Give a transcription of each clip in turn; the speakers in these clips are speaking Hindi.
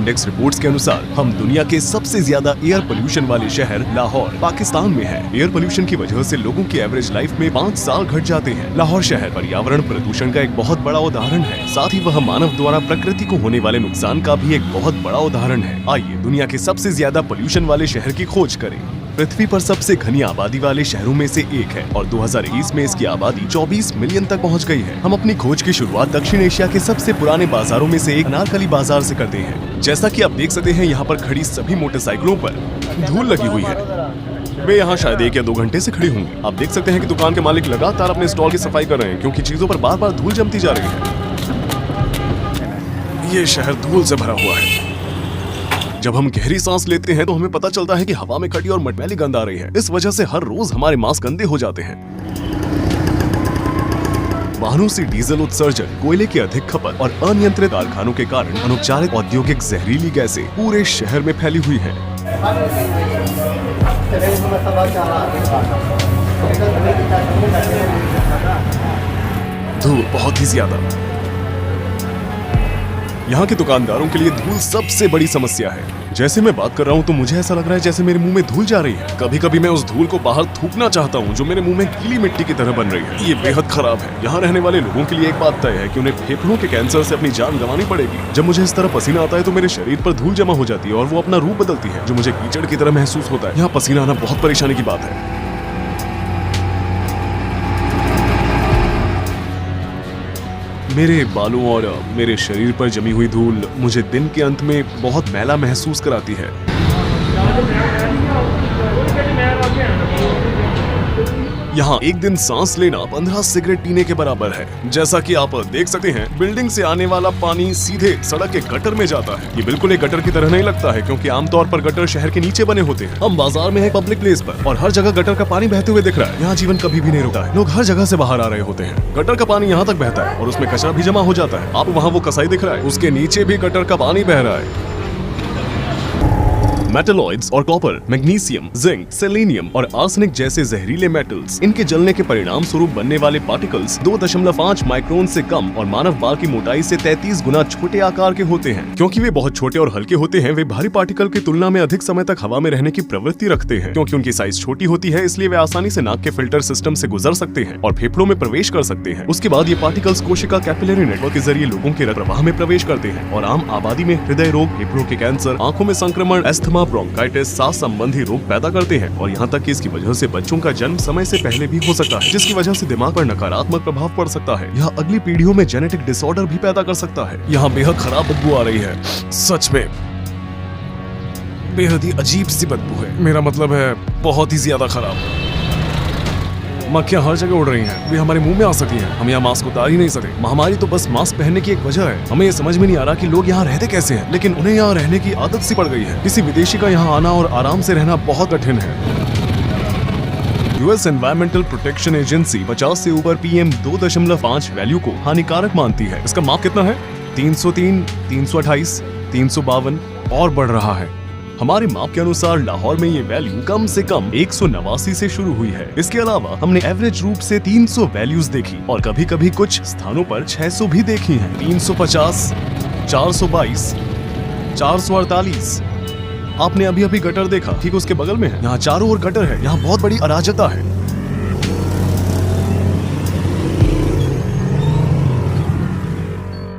इंडेक्स रिपोर्ट्स के अनुसार हम दुनिया के सबसे ज्यादा एयर पोल्यूशन वाले शहर लाहौर पाकिस्तान में है। एयर पोल्यूशन की वजह से लोगों की एवरेज लाइफ में 5 साल घट जाते हैं। लाहौर शहर पर्यावरण प्रदूषण का एक बहुत बड़ा उदाहरण है, साथ ही वह मानव द्वारा प्रकृति को होने वाले नुकसान का भी एक बहुत बड़ा उदाहरण है। आइए दुनिया के सबसे ज्यादा पोल्यूशन वाले शहर की खोज करें। पृथ्वी पर सबसे घनी आबादी वाले शहरों में से एक है और 2021 में इसकी आबादी 24 मिलियन तक पहुंच गई है। हम अपनी खोज की शुरुआत दक्षिण एशिया के सबसे पुराने बाजारों में से एक अनारकली बाजार से करते हैं। जैसा कि आप देख सकते हैं, यहाँ पर खड़ी सभी मोटरसाइकिलों पर धूल लगी हुई है। वे यहाँ शायद 1 या 2 घंटे से खड़ी होंगी। आप देख सकते हैं कि दुकान के मालिक लगातार अपने स्टॉल की सफाई कर रहे हैं क्योंकि चीजों पर बार बार धूल जमती जा रही है। ये शहर धूल से भरा हुआ है। जब हम गहरी सांस लेते हैं तो हमें पता चलता है कि हवा में खड़ी और मटमैली गंध आ रही है। इस वजह से हर रोज हमारे मास्क गंदे हो जाते हैं। वाहनों से डीजल उत्सर्जन, कोयले की अधिक खपत और अनियंत्रित कारखानों के कारण अनुपचारित औद्योगिक जहरीली गैसें पूरे शहर में फैली हुई है। धूल बहुत ही ज्यादा। यहाँ के दुकानदारों के लिए धूल सबसे बड़ी समस्या है। जैसे मैं बात कर रहा हूँ तो मुझे ऐसा लग रहा है जैसे मेरे मुंह में धूल जा रही है। कभी कभी मैं उस धूल को बाहर थूकना चाहता हूँ जो मेरे मुंह में गीली मिट्टी की तरह बन रही है। ये बेहद खराब है। यहाँ रहने वाले लोगों के लिए एक बात तय है कि उन्हें फेफड़ों के कैंसर से अपनी जान गंवानी पड़ेगी। जब मुझे इस तरह पसीना आता है तो मेरे शरीर पर धूल जमा हो जाती है और वो अपना रूप बदलती है, जो मुझे कीचड़ की तरह महसूस होता है। यहाँ पसीना आना बहुत परेशानी की बात है। मेरे बालों और मेरे शरीर पर जमी हुई धूल मुझे दिन के अंत में बहुत मैला महसूस कराती है। यहाँ एक दिन सांस लेना 15 सिगरेट पीने के बराबर है। जैसा कि आप देख सकते हैं, बिल्डिंग से आने वाला पानी सीधे सड़क के गटर में जाता है। ये बिल्कुल एक गटर की तरह नहीं लगता है क्योंकि आमतौर पर गटर शहर के नीचे बने होते हैं। हम बाजार में है, पब्लिक प्लेस पर, और हर जगह गटर का पानी बहते हुए दिख रहा है। यहाँ जीवन कभी भी नहीं रुका है। लोग हर जगह से बाहर आ रहे होते हैं। गटर का पानी यहाँ तक बहता है और उसमें कचरा भी जमा हो जाता है। आप वहाँ वो कसाई दिख रहा है, उसके नीचे भी गटर का पानी बह रहा है। मेटलॉइड्स और कॉपर, मैग्नीशियम, जिंक, सेलेनियम और आर्सेनिक जैसे जहरीले मेटल्स, इनके जलने के परिणाम स्वरूप बनने वाले पार्टिकल्स 2.5 माइक्रोन से कम और मानव बाल की मोटाई से 33 गुना छोटे आकार के होते हैं। क्योंकि वे बहुत छोटे और हल्के होते हैं, वे भारी पार्टिकल की तुलना में अधिक समय तक हवा में रहने की प्रवृत्ति रखते हैं। क्योंकि उनकी साइज छोटी होती है, इसलिए वे आसानी से नाक के फिल्टर सिस्टम से गुजर सकते हैं और फेफड़ों में प्रवेश कर सकते हैं। उसके बाद ये पार्टिकल्स कोशिका कैपिलरी नेटवर्क के जरिए लोगों के रक्त प्रवाह में प्रवेश करते हैं और आम आबादी में हृदय रोग, फेफड़ों के कैंसर, आंखों में संक्रमण, अस्थमा, ब्रोंकाइटिस, सांस संबंधी रोग पैदा करते हैं। और यहाँ तक कि इसकी वजह से बच्चों का जन्म समय से पहले भी हो सकता है, जिसकी वजह से दिमाग पर नकारात्मक प्रभाव पड़ सकता है। यह अगली पीढ़ियों में जेनेटिक डिसऑर्डर भी पैदा कर सकता है। यहाँ बेहद खराब बदबू आ रही है। सच में बेहद ही अजीब सी बदबू है। मेरा मतलब है बहुत ही ज्यादा खराब। मक्खियां हर जगह उड़ रही हैं। वे हमारे मुंह में आ सकती हैं। हम यहाँ मास्क उतार ही नहीं सकते। महामारी तो बस मास्क पहनने की एक वजह है। हमें ये समझ में नहीं आ रहा कि लोग यहाँ रहते कैसे हैं, लेकिन उन्हें यहाँ रहने की आदत सी पड़ गई है। किसी विदेशी का यहाँ आना और आराम से रहना बहुत कठिन है। यूएस एनवायरमेंटल प्रोटेक्शन एजेंसी 50 से ऊपर PM 2.5 वैल्यू को हानिकारक मानती है। इसका मार्क कितना है? 303, 328, 352 और बढ़ रहा है। हमारे माप के अनुसार लाहौर में ये वैल्यू कम से कम 189 से शुरू हुई है। इसके अलावा हमने एवरेज रूप से 300 वैल्यूज देखी और कभी कभी कुछ स्थानों पर 600 भी देखी हैं। 350, 422, 448। आपने अभी अभी गटर देखा, ठीक उसके बगल में है। यहाँ चारों ओर गटर है। यहाँ बहुत बड़ी अराजकता है।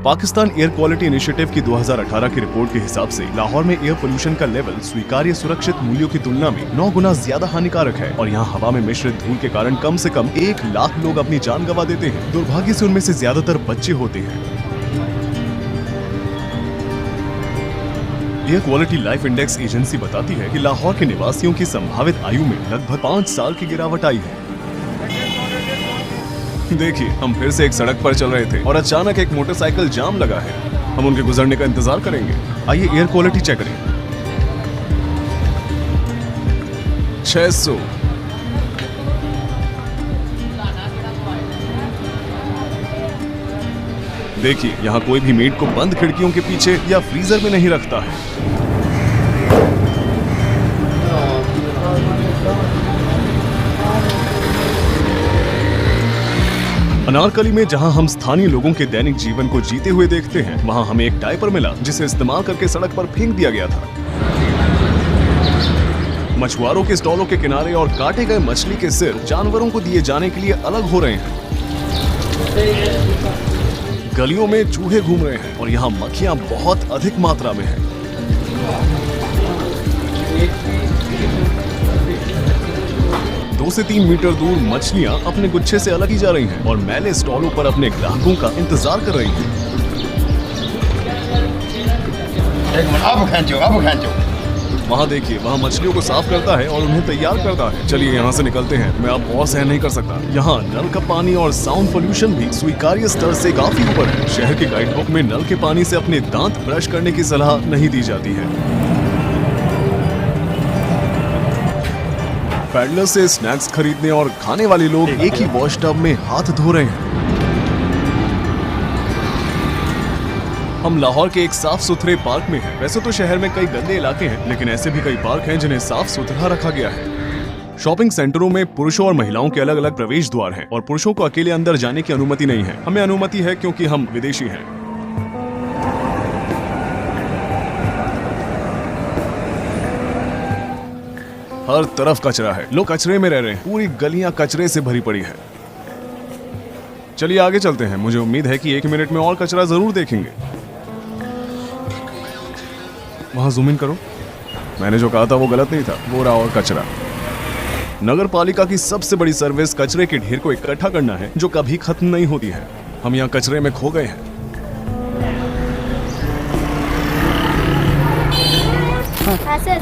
पाकिस्तान एयर क्वालिटी इनिशिएटिव की 2018 की रिपोर्ट के हिसाब से लाहौर में एयर पोल्यूशन का लेवल स्वीकार्य सुरक्षित मूल्यों की तुलना में 9 गुना ज्यादा हानिकारक है और यहाँ हवा में मिश्रित धूल के कारण कम से कम 1 लाख लोग अपनी जान गंवा देते हैं। दुर्भाग्य से उनमें से ज्यादातर बच्चे होते हैं। Air quality life index agency बताती है कि लाहौर के निवासियों की संभावित आयु में लगभग 5 साल की गिरावट आई है। देखिए, हम फिर से एक सड़क पर चल रहे थे और अचानक एक मोटरसाइकिल जाम लगा है। हम उनके गुजरने का इंतजार करेंगे। आइए एयर क्वालिटी चेक करें। 600, देखिए, यहाँ कोई भी मीट को बंद खिड़कियों के पीछे या फ्रीजर में नहीं रखता है। अनारकली में जहां हम स्थानीय लोगों के दैनिक जीवन को जीते हुए देखते हैं, वहां हमें एक डायपर मिला जिसे इस्तेमाल करके सड़क पर फेंक दिया गया था। मछुआरों के स्टॉलों के किनारे और काटे गए मछली के सिर जानवरों को दिए जाने के लिए अलग हो रहे हैं। गलियों में चूहे घूम रहे हैं और यहाँ मक्खियाँ बहुत अधिक मात्रा में हैं। दो से 3 मीटर दूर मछलियाँ अपने गुच्छे से अलग ही जा रही हैं और मैले स्टॉलों पर अपने ग्राहकों का इंतजार कर रही हैं। अब खींचो। वहाँ देखिए, वहाँ मछलियों को साफ करता है और उन्हें तैयार करता है। चलिए यहाँ से निकलते हैं, मैं अब और सहन नहीं कर सकता। यहाँ नल का पानी और साउंड पोल्यूशन भी स्वीकार्य स्तर से काफी ऊपर है। शहर के गाइड बुक में नल के पानी से अपने दांत ब्रश करने की सलाह नहीं दी जाती है। पैडलर से स्नैक्स खरीदने और खाने वाले लोग एक ही वॉश टब में हाथ धो रहे हैं। हम लाहौर के एक साफ सुथरे पार्क में हैं। वैसे तो शहर में कई गंदे इलाके हैं, लेकिन ऐसे भी कई पार्क हैं जिन्हें साफ सुथरा रखा गया है। शॉपिंग सेंटरों में पुरुषों और महिलाओं के अलग अलग प्रवेश द्वार हैं और पुरुषों को अकेले अंदर जाने की अनुमति नहीं है। हमें अनुमति है क्योंकि हम विदेशी हैं। हर तरफ कचरा है, लोग कचरे में रह रहे हैं। पूरी गलियां कचरे से भरी पड़ी है। चलिए आगे चलते हैं। मुझे उम्मीद है कि 1 मिनट में और कचरा जरूर देखेंगे। वहां जूम इन करो। मैंने जो कहा था वो गलत नहीं था, वो रहा और कचरा। नगर पालिका की सबसे बड़ी सर्विस कचरे के ढेर को इकट्ठा करना है, जो कभी खत्म नहीं होती है। हम यहाँ कचरे में खो गए हैं। ऐसे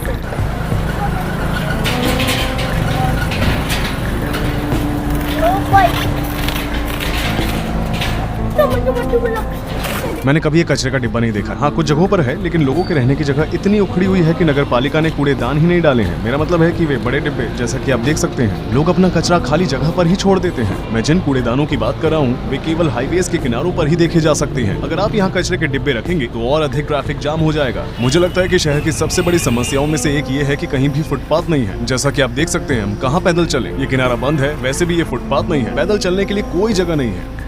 मैंने कभी ये कचरे का डिब्बा नहीं देखा। हाँ, कुछ जगहों पर है, लेकिन लोगों के रहने की जगह इतनी उखड़ी हुई है कि नगर पालिका ने कूड़ेदान ही नहीं डाले हैं। मेरा मतलब है कि वे बड़े डिब्बे, जैसा कि आप देख सकते हैं, लोग अपना कचरा खाली जगह पर ही छोड़ देते हैं। मैं जिन कूड़ेदानों की बात कर रहा हूँ, वे केवल हाईवेज के किनारों पर ही देखे जा सकते हैं। अगर आप यहाँ कचरे के डिब्बे रखेंगे तो और अधिक ट्रैफिक जाम हो जाएगा। मुझे लगता है कि शहर की सबसे बड़ी समस्याओं में से एक ये है कि कहीं भी फुटपाथ नहीं है। जैसा कि आप देख सकते हैं, हम कहाँ पैदल चले, ये किनारा बंद है। वैसे भी ये फुटपाथ नहीं है, पैदल चलने के लिए कोई जगह नहीं है।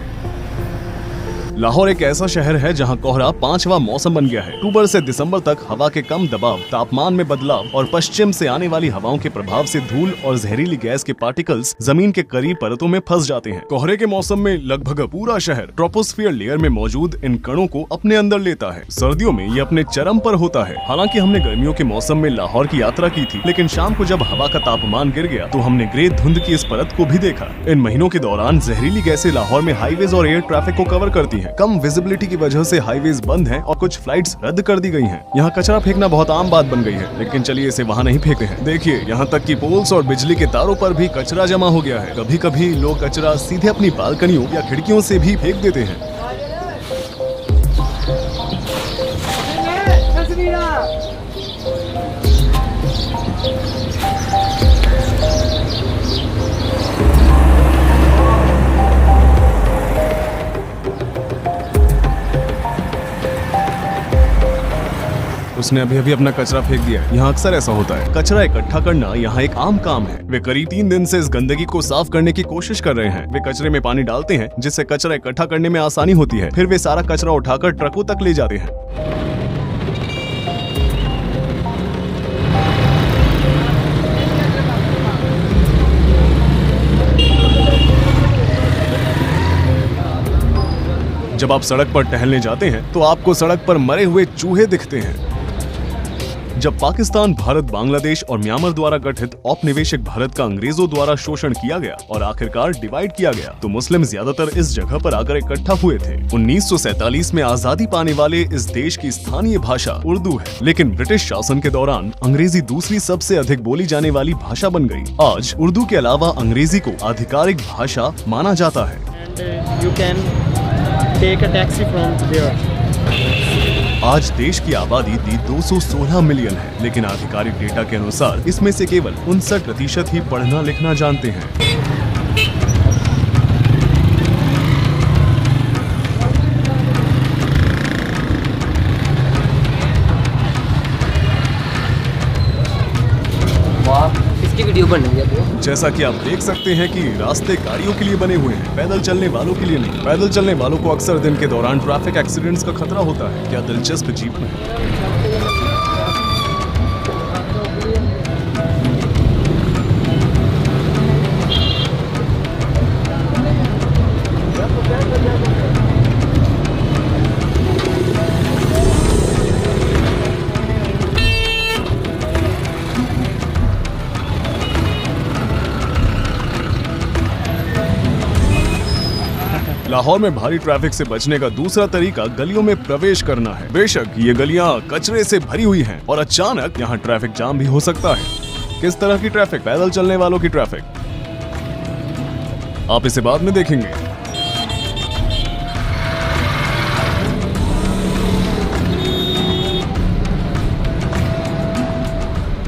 लाहौर एक ऐसा शहर है जहां कोहरा 5वां मौसम बन गया है। अक्टूबर से दिसंबर तक हवा के कम दबाव, तापमान में बदलाव और पश्चिम से आने वाली हवाओं के प्रभाव से धूल और जहरीली गैस के पार्टिकल्स जमीन के करीब परतों में फंस जाते हैं। कोहरे के मौसम में लगभग पूरा शहर ट्रोपोस्फियर लेयर में मौजूद इन कणों को अपने अंदर लेता है। सर्दियों में ये अपने चरम पर होता है। हालांकि हमने गर्मियों के मौसम में लाहौर की यात्रा की थी, लेकिन शाम को जब हवा का तापमान गिर गया तो हमने ग्रे धुंध की इस परत को भी देखा। इन महीनों के दौरान जहरीली गैसें लाहौर में हाईवेज और एयर ट्रैफिक को कवर करती है। कम विजिबिलिटी की वजह से हाईवेज बंद हैं और कुछ फ्लाइट्स रद्द कर दी गई हैं। यहाँ कचरा फेंकना बहुत आम बात बन गई है, लेकिन चलिए इसे वहाँ नहीं फेंकते हैं। देखिए, यहाँ तक कि पोल्स और बिजली के तारों पर भी कचरा जमा हो गया है। कभी कभी लोग कचरा सीधे अपनी बालकनियों या खिड़कियों से भी फेंक देते हैं। उसने अभी अभी अपना कचरा फेंक दिया है। यहाँ अक्सर ऐसा होता है। कचरा इकट्ठा करना यहाँ एक आम काम है। वे करीब 3 दिन से इस गंदगी को साफ करने की कोशिश कर रहे हैं। वे कचरे में पानी डालते हैं, जिससे कचरा इकट्ठा करने में आसानी होती है। फिर वे सारा कचरा उठाकर ट्रकों तक ले जाते हैं। जब आप सड़क पर टहलने जाते हैं तो आपको सड़क पर मरे हुए चूहे दिखते हैं। जब पाकिस्तान, भारत, बांग्लादेश और म्यांमार द्वारा गठित औपनिवेशिक भारत का अंग्रेजों द्वारा शोषण किया गया और आखिरकार डिवाइड किया गया, तो मुस्लिम ज्यादातर इस जगह पर आकर इकट्ठा हुए थे। 1947 में आजादी पाने वाले इस देश की स्थानीय भाषा उर्दू है, लेकिन ब्रिटिश शासन के दौरान अंग्रेजी दूसरी सबसे अधिक बोली जाने वाली भाषा बन गई। आज उर्दू के अलावा अंग्रेजी को आधिकारिक भाषा माना जाता है। आज देश की आबादी 216 मिलियन है, लेकिन आधिकारिक डेटा के अनुसार इसमें से केवल 59% ही पढ़ना लिखना जानते हैं। इसकी वीडियो बनेगी अब। जैसा कि आप देख सकते हैं कि रास्ते गाड़ियों के लिए बने हुए हैं, पैदल चलने वालों के लिए नहीं। पैदल चलने वालों को अक्सर दिन के दौरान ट्रैफिक एक्सीडेंट्स का खतरा होता है। क्या दिलचस्प जीप में लाहौर में भारी ट्रैफिक से बचने का दूसरा तरीका गलियों में प्रवेश करना है। बेशक ये गलियां कचरे से भरी हुई हैं और अचानक यहाँ ट्रैफिक जाम भी हो सकता है। किस तरह की ट्रैफिक? पैदल चलने वालों की ट्रैफिक। आप इसे बाद में देखेंगे।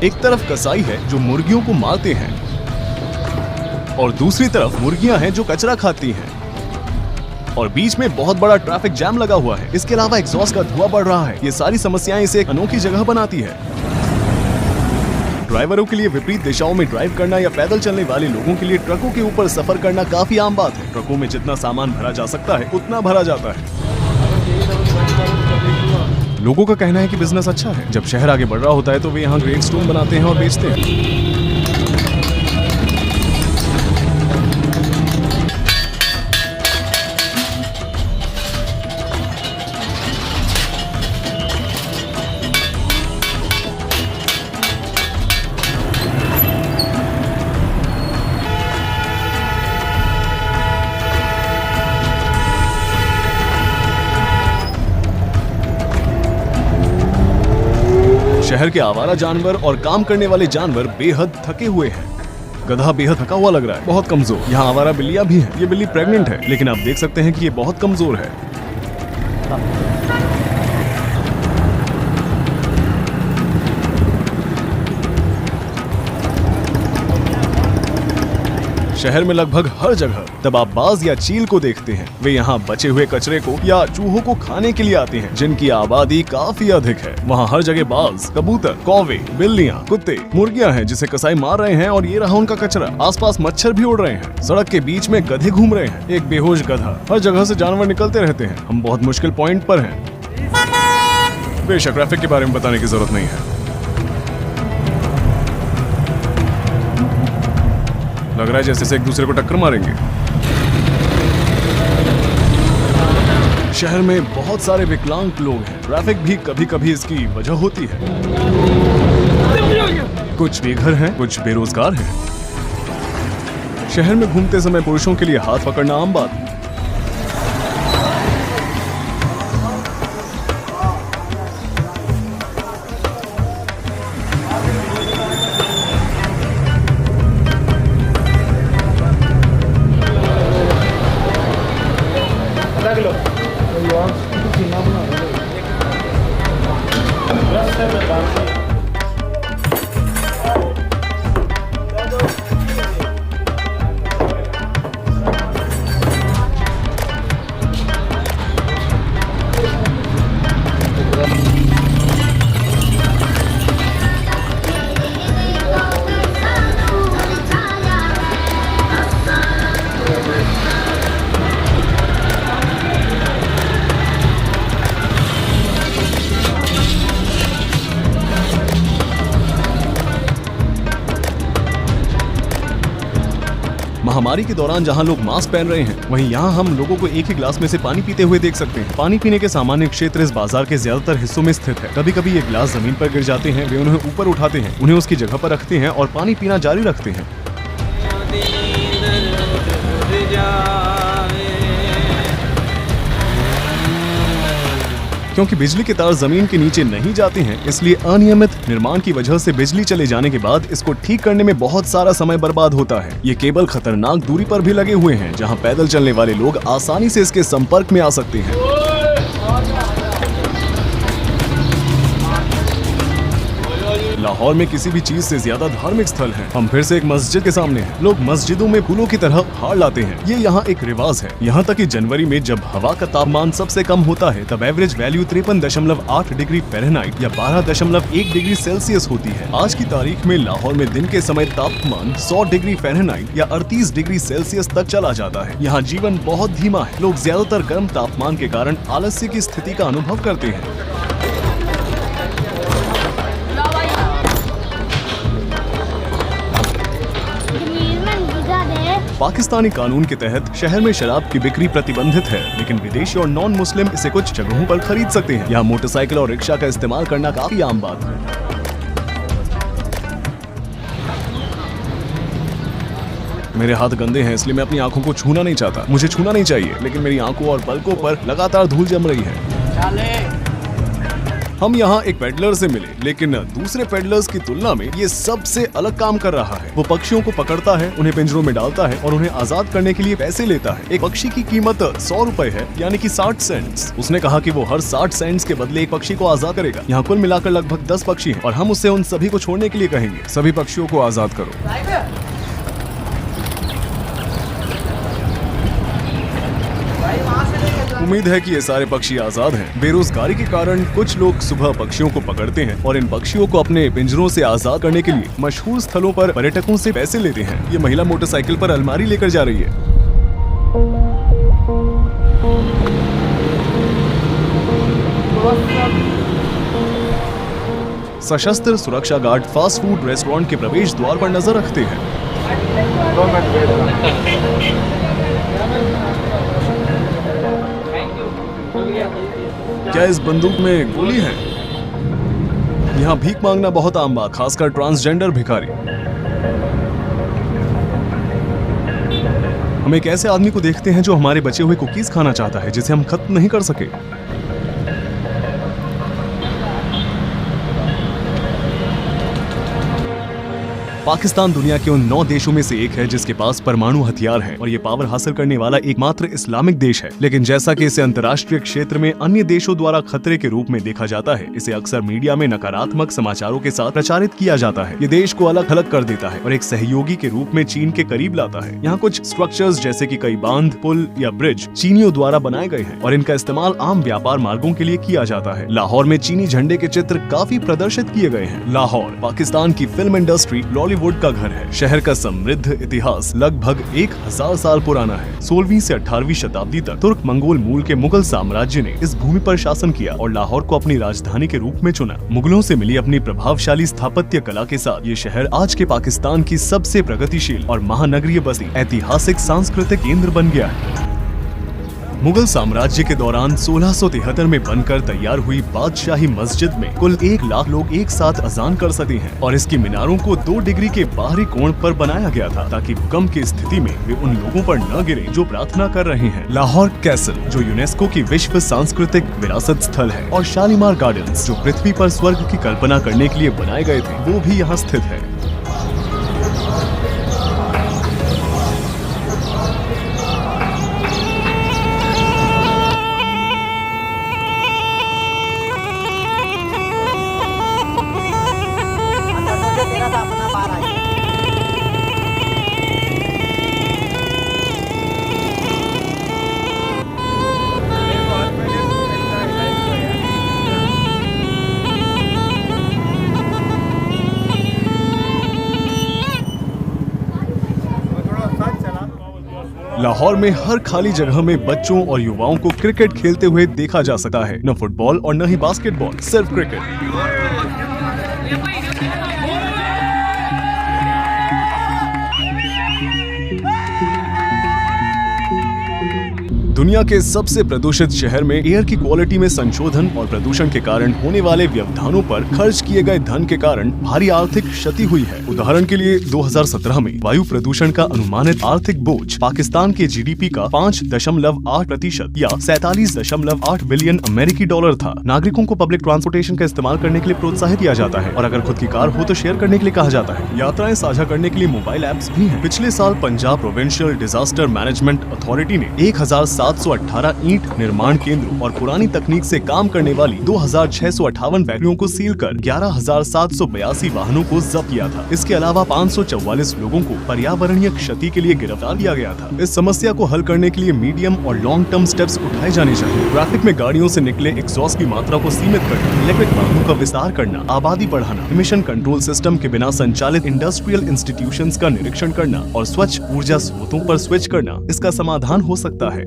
एक तरफ कसाई है जो मुर्गियों को मारते हैं और दूसरी तरफ मुर्गियां हैं जो कचरा खाती हैं और बीच में बहुत बड़ा ट्रैफिक जैम लगा हुआ है। इसके अलावा एग्जॉस्ट का धुआं बढ़ रहा है। ये सारी समस्याएं इसे एक अनोखी जगह बनाती है। ड्राइवरों के लिए विपरीत दिशाओं में ड्राइव करना या पैदल चलने वाले लोगों के लिए ट्रकों के ऊपर सफर करना काफी आम बात है। ट्रकों में जितना सामान भरा जा सकता है उतना भरा जाता है। लोगों का कहना है कि बिजनेस अच्छा है। जब शहर आगे बढ़ रहा होता है तो वे यहाँ ग्रेट स्टोन बनाते हैं और बेचते हैं। शहर के आवारा जानवर और काम करने वाले जानवर बेहद थके हुए हैं। गधा बेहद थका हुआ लग रहा है, बहुत कमजोर। यहाँ आवारा बिल्लियां भी हैं। ये बिल्ली प्रेग्नेंट है, लेकिन आप देख सकते हैं कि ये बहुत कमजोर है। शहर में लगभग हर जगह तब आप बाज या चील को देखते हैं। वे यहाँ बचे हुए कचरे को या चूहों को खाने के लिए आते हैं, जिनकी आबादी काफी अधिक है। वहाँ हर जगह बाज, कबूतर, कौवे, बिल्लियाँ, कुत्ते, मुर्गियाँ हैं जिसे कसाई मार रहे हैं और ये रहा उनका कचरा। आसपास मच्छर भी उड़ रहे हैं। सड़क के बीच में गधे घूम रहे हैं। एक बेहोश गधा। हर जगह से जानवर निकलते रहते हैं। हम बहुत मुश्किल पॉइंट पर हैं। बेशक ट्रैफिक के बारे में बताने की जरूरत नहीं है। लग रहा है जैसे एक दूसरे को टक्कर मारेंगे। शहर में बहुत सारे विकलांग लोग हैं। ट्रैफिक भी कभी कभी इसकी वजह होती है। कुछ बेघर हैं, कुछ बेरोजगार हैं। शहर में घूमते समय पुरुषों के लिए हाथ पकड़ना आम बात है। महामारी के दौरान जहां लोग मास्क पहन रहे हैं, वहीं यहां हम लोगों को एक ही ग्लास में से पानी पीते हुए देख सकते हैं। पानी पीने के सामान्य क्षेत्र इस बाजार के ज्यादातर हिस्सों में स्थित है। कभी कभी ये गिलास जमीन पर गिर जाते हैं। वे उन्हें ऊपर उठाते हैं, उन्हें उसकी जगह पर रखते हैं और पानी पीना जारी रखते हैं। क्योंकि बिजली के तार जमीन के नीचे नहीं जाते हैं, इसलिए अनियमित निर्माण की वजह से बिजली चले जाने के बाद इसको ठीक करने में बहुत सारा समय बर्बाद होता है। ये केबल खतरनाक दूरी पर भी लगे हुए हैं, जहां पैदल चलने वाले लोग आसानी से इसके संपर्क में आ सकते हैं। लाहौर में किसी भी चीज से ज्यादा धार्मिक स्थल है। हम फिर से एक मस्जिद के सामने हैं। लोग मस्जिदों में फूलों की तरह हार लाते हैं। ये यहाँ एक रिवाज है। यहाँ तक कि जनवरी में जब हवा का तापमान सबसे कम होता है तब एवरेज वैल्यू 53.8 डिग्री फ़ारेनहाइट या 12.1 डिग्री सेल्सियस होती है। आज की तारीख में लाहौर में दिन के समय तापमान 100 डिग्री फ़ारेनहाइट या 38 डिग्री सेल्सियस तक चला जाता है। यहाँ जीवन बहुत धीमा है। लोग ज्यादातर गर्म तापमान के कारण आलस्य की स्थिति का अनुभव करते हैं। पाकिस्तानी कानून के तहत शहर में शराब की बिक्री प्रतिबंधित है, लेकिन विदेशी और नॉन मुस्लिम इसे कुछ जगहों पर खरीद सकते हैं। यहाँ मोटरसाइकिल और रिक्शा का इस्तेमाल करना काफी आम बात है। मेरे हाथ गंदे हैं, इसलिए मैं अपनी आंखों को छूना नहीं चाहता। मुझे छूना नहीं चाहिए, लेकिन मेरी आंखों और पलकों पर लगातार धूल जम रही है। हम यहाँ एक पेडलर से मिले, लेकिन दूसरे पेडलर्स की तुलना में ये सबसे अलग काम कर रहा है। वो पक्षियों को पकड़ता है, उन्हें पिंजरों में डालता है और उन्हें आजाद करने के लिए पैसे लेता है। एक पक्षी की कीमत 100 रुपए है, यानी कि 60 सेंट्स। उसने कहा कि वो हर 60 सेंट्स के बदले एक पक्षी को आजाद करेगा। यहाँ कुल मिलाकर लगभग 10 पक्षी हैं और हम उससे उन सभी को छोड़ने के लिए कहेंगे। सभी पक्षियों को आजाद करो। उम्मीद है कि ये सारे पक्षी आजाद हैं। बेरोजगारी के कारण कुछ लोग सुबह पक्षियों को पकड़ते हैं और इन पक्षियों को अपने पिंजरों से आजाद करने के लिए मशहूर स्थलों पर पर्यटकों से पैसे लेते हैं। ये महिला मोटरसाइकिल पर अलमारी लेकर जा रही है। सशस्त्र सुरक्षा गार्ड फास्ट फूड रेस्टोरेंट के प्रवेश द्वार पर नजर रखते हैं। क्या इस बंदूक में गोली है? यहाँ भीख मांगना बहुत आम बात, खासकर ट्रांसजेंडर भिखारी। हम एक ऐसे आदमी को देखते हैं जो हमारे बचे हुए कुकीज खाना चाहता है, जिसे हम खत्म नहीं कर सके। पाकिस्तान दुनिया के उन 9 देशों में से एक है जिसके पास परमाणु हथियार है और ये पावर हासिल करने वाला एकमात्र इस्लामिक देश है। लेकिन जैसा कि इसे अंतर्राष्ट्रीय क्षेत्र में अन्य देशों द्वारा खतरे के रूप में देखा जाता है, इसे अक्सर मीडिया में नकारात्मक समाचारों के साथ प्रचारित किया जाता है। ये देश को अलग थलग कर देता है और एक सहयोगी के रूप में चीन के करीब लाता है। यहाँ कुछ स्ट्रक्चर्स जैसे कि कई बांध, पुल या ब्रिज चीनियों द्वारा बनाए गए हैं और इनका इस्तेमाल आम व्यापार मार्गों के लिए किया जाता है। लाहौर में चीनी झंडे के चित्र काफी प्रदर्शित किए गए हैं। लाहौर पाकिस्तान की फिल्म इंडस्ट्री बॉलीवुड का घर है। शहर का समृद्ध इतिहास लगभग 1000 साल पुराना है। 16वीं से 18वीं शताब्दी तक तुर्क मंगोल मूल के मुगल साम्राज्य ने इस भूमि पर शासन किया और लाहौर को अपनी राजधानी के रूप में चुना। मुगलों से मिली अपनी प्रभावशाली स्थापत्य कला के साथ ये शहर आज के पाकिस्तान की सबसे प्रगतिशील और महानगरीय बस्ती, ऐतिहासिक सांस्कृतिक केंद्र बन गया है। मुगल साम्राज्य के दौरान 1673 में बनकर तैयार हुई बादशाही मस्जिद में कुल 1 लाख लोग एक साथ अजान कर सकते हैं और इसकी मीनारों को 2 डिग्री के बाहरी कोण पर बनाया गया था ताकि भूकंप की स्थिति में वे उन लोगों पर न गिरे जो प्रार्थना कर रहे हैं। लाहौर कैसल जो यूनेस्को की विश्व सांस्कृतिक विरासत स्थल है और शालीमार गार्डन्स जो पृथ्वी पर स्वर्ग की कल्पना करने के लिए बनाए गए थे, वो भी यहाँ स्थित है। लाहौर में हर खाली जगह में बच्चों और युवाओं को क्रिकेट खेलते हुए देखा जा सकता है। न फुटबॉल और न ही बास्केटबॉल, सिर्फ क्रिकेट। दुनिया के सबसे प्रदूषित शहर में एयर की क्वालिटी में संशोधन और प्रदूषण के कारण होने वाले व्यवधानों पर खर्च किए गए धन के कारण भारी आर्थिक क्षति हुई है। उदाहरण के लिए 2017 में वायु प्रदूषण का अनुमानित आर्थिक बोझ पाकिस्तान के जीडीपी का 5.8% या 47.8 बिलियन अमेरिकी डॉलर था। नागरिकों को पब्लिक ट्रांसपोर्टेशन का इस्तेमाल करने के लिए प्रोत्साहित किया जाता है और अगर खुद की कार हो तो शेयर करने के लिए कहा जाता है। यात्राएं साझा करने के लिए मोबाइल ऐप्स भी हैं। पिछले साल Punjab provincial disaster management authority ने 1007 718 ईंट निर्माण केंद्रों और पुरानी तकनीक से काम करने वाली 2658 फैक्ट्रियों को सील कर 11,782 वाहनों को जब्त किया था। इसके अलावा 544 लोगों को पर्यावरणीय क्षति के लिए गिरफ्तार किया गया था। इस समस्या को हल करने के लिए मीडियम और लॉन्ग टर्म स्टेप्स उठाए जाने चाहिए। ट्रैफिक में गाड़ियों से निकले एग्जॉस्ट की मात्रा को सीमित करना, इलेक्ट्रिक वाहनों का विस्तार करना, आबादी बढ़ाना, इमिशन कंट्रोल सिस्टम के बिना संचालित इंडस्ट्रियल इंस्टीट्यूशंस का निरीक्षण करना और स्वच्छ ऊर्जा स्रोतों पर स्विच करना इसका समाधान हो सकता है।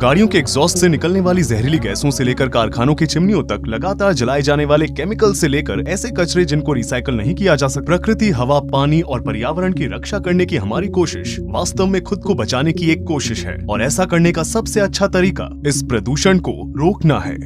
गाड़ियों के एग्जॉस्ट से निकलने वाली जहरीली गैसों से लेकर कारखानों की चिमनियों तक लगातार जलाए जाने वाले केमिकल से लेकर ऐसे कचरे जिनको रिसाइकल नहीं किया जा सकता, प्रकृति, हवा, पानी और पर्यावरण की रक्षा करने की हमारी कोशिश वास्तव में खुद को बचाने की एक कोशिश है और ऐसा करने का सबसे अच्छा तरीका इस प्रदूषण को रोकना है।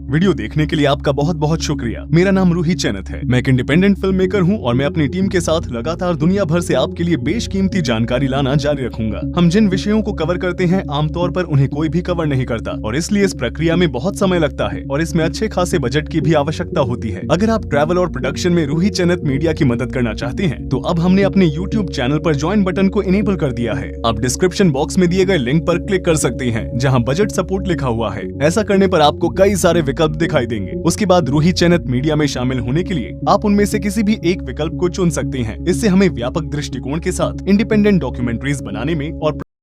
वीडियो देखने के लिए आपका बहुत बहुत शुक्रिया। मेरा नाम रूही चैनत है। मैं एक इंडिपेंडेंट फिल्म मेकर हूँ और मैं अपनी टीम के साथ लगातार दुनिया भर से आपके लिए बेशकीमती जानकारी लाना जारी रखूंगा। हम जिन विषयों को कवर करते हैं आमतौर पर उन्हें कोई भी कवर नहीं करता और इसलिए इस प्रक्रिया में बहुत समय लगता है और इसमें अच्छे खासे बजट की भी आवश्यकता होती है। अगर आप ट्रैवल और प्रोडक्शन में रूही चैनत मीडिया की मदद करना चाहते हैं तो अब हमने अपने यूट्यूब चैनल पर ज्वाइन बटन को इनेबल कर दिया है। आप डिस्क्रिप्शन बॉक्स में दिए गए लिंक पर क्लिक कर सकते हैं जहाँ बजट सपोर्ट लिखा हुआ है। ऐसा करने पर आपको कई सारे विकल्प दिखाई देंगे। उसके बाद रूही चैनत मीडिया में शामिल होने के लिए आप उनमें से किसी भी एक विकल्प को चुन सकते हैं। इससे हमें व्यापक दृष्टिकोण के साथ इंडिपेंडेंट डॉक्यूमेंट्रीज बनाने में और